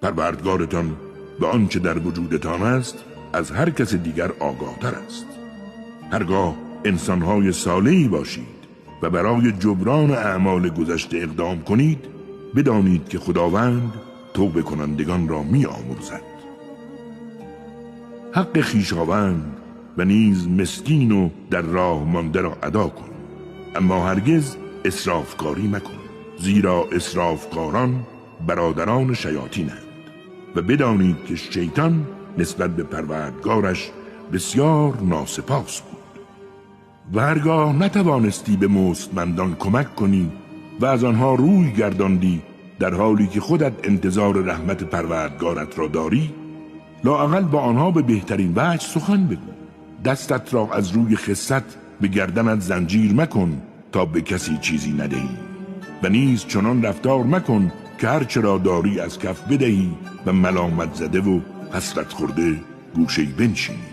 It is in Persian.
پروردگارتان به آنچه در وجودتان است از هر کس دیگر آگاهتر است. هرگاه انسانهای صالحی باشید و برای جبران اعمال گذشته اقدام کنید، بدانید که خداوند توبه کنندگان را می آمرزد. حق خویشاوند و نیز مسکین و در راه مانده را ادا کن، اما هرگز اسرافکاری مکن، زیرا اسرافکاران برادران شیاطینند و بدانید که شیطان نسبت به پروردگارش بسیار ناسپاس بود. و هرگاه نتوانستی به مستمندان کمک کنی و از آنها روی گرداندی در حالی که خودت انتظار رحمت پروردگارت را داری، لااقل با آنها به بهترین وجه سخن بگو. دستت را از روی خست به گردنت زنجیر مکن تا به کسی چیزی ندهی و نیز چنان رفتار مکن که هرچه را داری از کف بدهی و ملامت زده و حسرت خورده گوشه‌ای بنشینی.